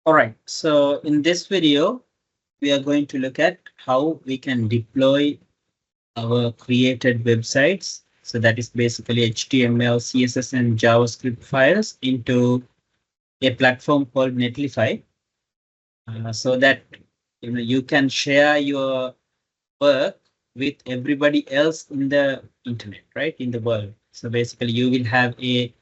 All right, so in this video, we are going to look at how we can deploy our created websites. So that is basically HTML, CSS, and JavaScript files into a platform called Netlify, so that you can share your work with everybody else in the internet, right? In the world. So basically, you will have a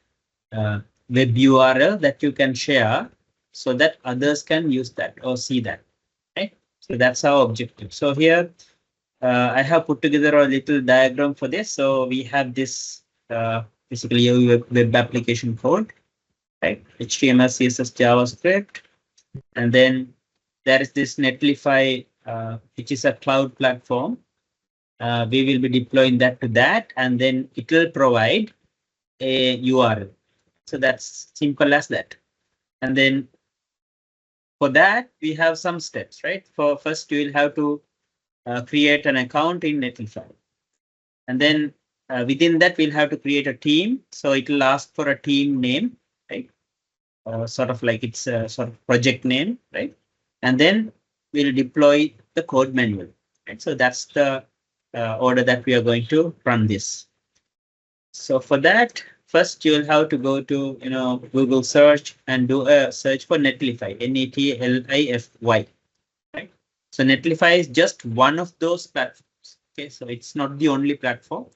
web URL that you can share so that others can use that or see that, right? So that's our objective. So here I have put together a little diagram for this. So we have this basically a web application code, right? HTML, CSS, JavaScript, and then there is this Netlify, which is a cloud platform. We will be deploying that to that, and then it will provide a URL. So that's simple as that. And then for that, we have some steps, right? For first, you will have to create an account in Netlify. And then within that, we'll have to create a team. So it will ask for a team name, right? Sort of like it's a sort of project name, right? And then we'll deploy the code manual, right? So that's the order that we are going to run this. So for that, first you'll have to go to Google search and do a search for Netlify, Netlify, right? So Netlify is just one of those platforms. Okay, so it's not the only platform.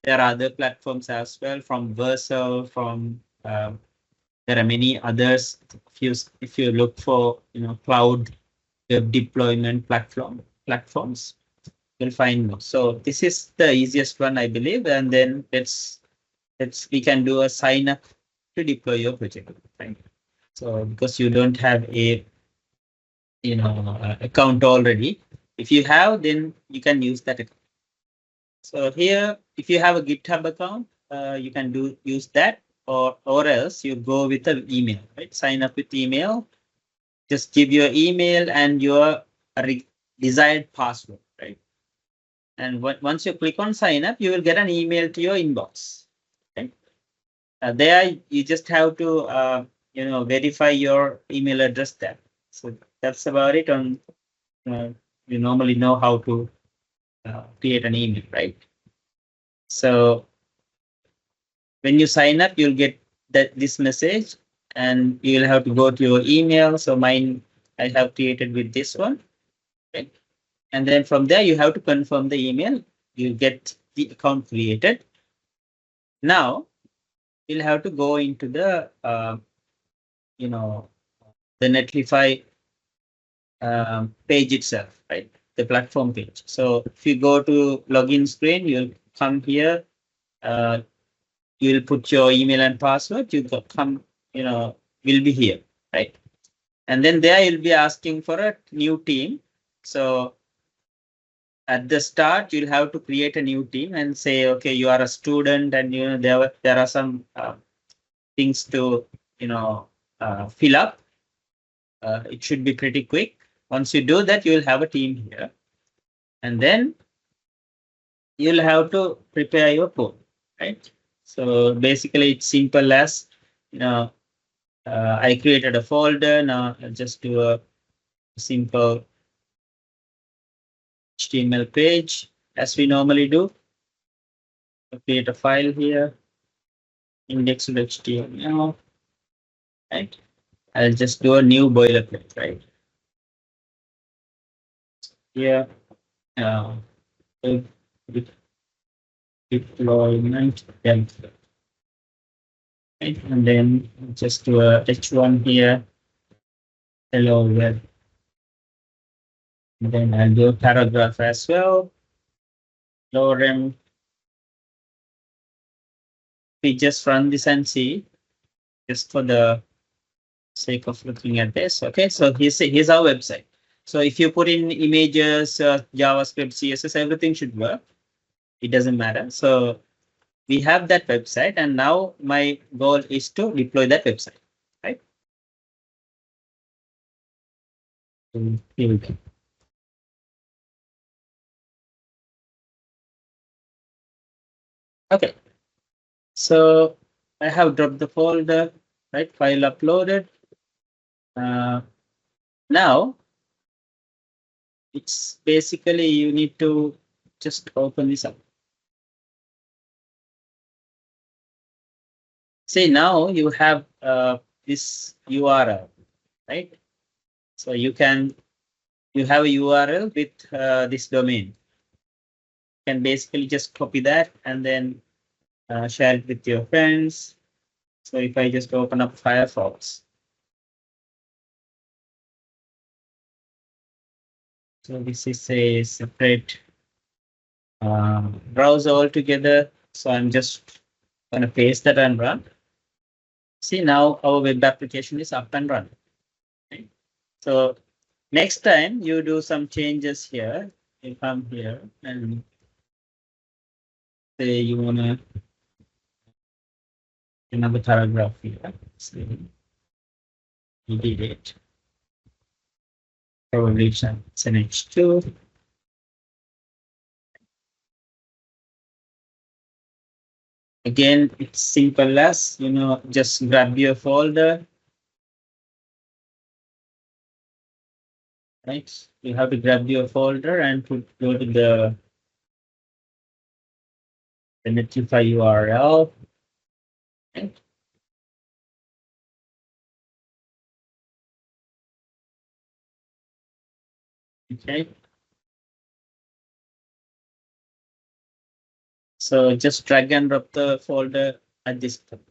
There are other platforms as well, from Vercel, from there are many others. If you look for cloud web deployment platforms, you'll find more. So this is the easiest one, I believe, and then we can do a sign up to deploy your project, right? So because you don't have a account already, if you have, then you can use that account. So here, if you have a GitHub account, you can use that, or else you go with an email, right? Sign up with email. Just give your email and your desired password, right? And once you click on sign up, you will get an email to your inbox. Okay? There, you just have to verify your email address there. So that's about it. On you normally know how to create an email, right? So when you sign up, you'll get this message, and you'll have to go to your email. So mine, I have created with this one, right? And then from there, you have to confirm the email. You get the account created. Now you'll have to go into the the Netlify page itself, right? The platform page. So if you go to login screen, you'll come here. You'll put your email and password. You come, will be here, right? And then there you'll be asking for a new team. So at the start, you'll have to create a new team and say, okay, you are a student, and there are some things to fill up. It should be pretty quick. Once you do that, you'll have a team here, and then you'll have to prepare your code, right? So basically, it's simple as I created a folder. Now I'll just do a simple HTML page as we normally do. I'll create a file here, index.html, right? I'll just do a new boilerplate, right? Here, deployment template, right? And then just do a h1 here, hello web. And then I'll do a paragraph as well. Lorem. We just run this and see, just for the sake of looking at this. Okay, so here's our website. So if you put in images, JavaScript, CSS, everything should work. It doesn't matter. So we have that website, and now my goal is to deploy that website, right? So here we go. Okay, so I have dropped the folder, right? File uploaded. Now, it's basically you need to just open this up. See, now you have this URL, right? So you have a URL with this domain. You can basically just copy that and then share it with your friends. So if I just open up Firefox. So this is a separate browser altogether. So I'm just going to paste that and run. See, now our web application is up and running. Okay. So next time you do some changes here, you come here and say you want to another paragraph here. So we did it. Probably it's an H2. Again, it's simple as, just grab your folder. Right? You have to grab your folder and go to the Netlify URL. Right? Okay. So just drag and drop the folder at this point.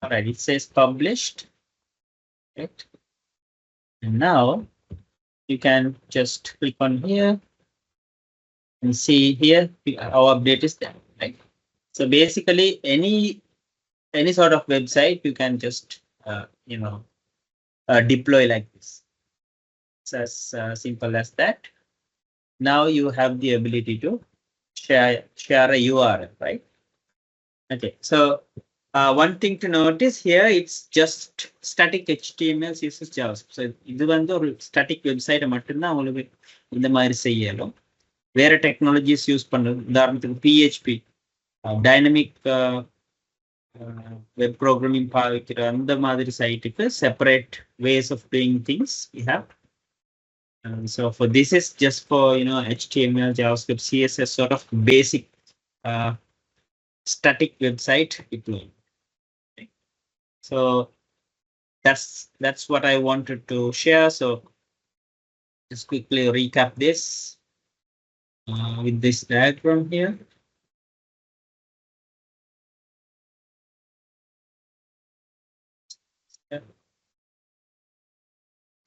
All right, it says published. Right? And now you can just click on here and see here our update is there. Right? So basically, any sort of website you can just deploy like this. It's as simple as that. Now you have the ability to share a URL, right? Okay, so one thing to notice here, it's just static HTML uses JavaScript. So இது வந்து ஒரு static website மட்டும்தான் உங்களுக்கு இந்த மாதிரி செய்யலாம். வேற technologies use பண்ணுறது, உதாரணத்துக்கு PHP டைனமிக் வெப் ப்ரோக்ராமிங் பாவிக்கிற அந்த மாதிரி சைட்டுக்கு separate ways of doing things we have. So for this is just for HTML, JavaScript, CSS sort of basic static website deployment. Okay. So that's what I wanted to share. So just quickly recap this with this diagram here.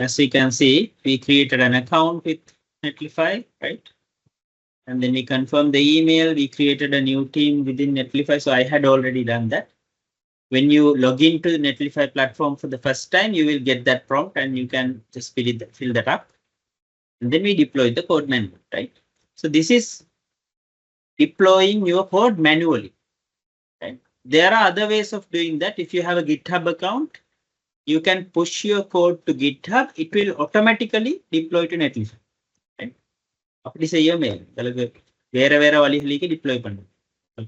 As you can see, we created an account with Netlify, right? And then we confirmed the email. We created a new team within Netlify. So I had already done that. When you log into the Netlify platform for the first time, you will get that prompt and you can just fill that up. And then we deploy the code manually, right? So this is deploying your code manually. Right? There are other ways of doing that. If you have a GitHub account, you can push your code to GitHub. It will automatically deploy to Netlify. Right? அப்படி செய்யவே உங்களுக்கு வேற வழிகளுக்கு deploy பண்ணும்.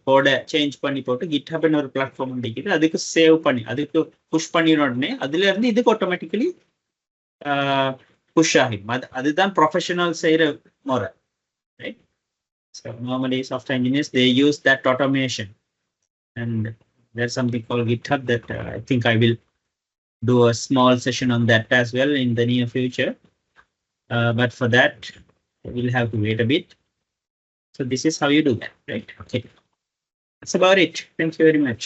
கோட change பண்ணி போட்டு GitHubன்னு ஒரு platform இருக்குது, அதுக்கு சேவ் பண்ணி அதுக்கு புஷ் பண்ணின உடனே அதுல இருந்து இதுக்கு ஆட்டோமேட்டிக்கலி புஷ் ஆகும். அதுதான் ப்ரொஃபஷனல் செய்யற முறை. Right? So normally software engineers, they use that automation, and there's something called GitHub that I think I will do a small session on that as well in the near future. But for that, we'll have to wait a bit. So this is how you do that, right? Okay. That's about it. Thank you very much.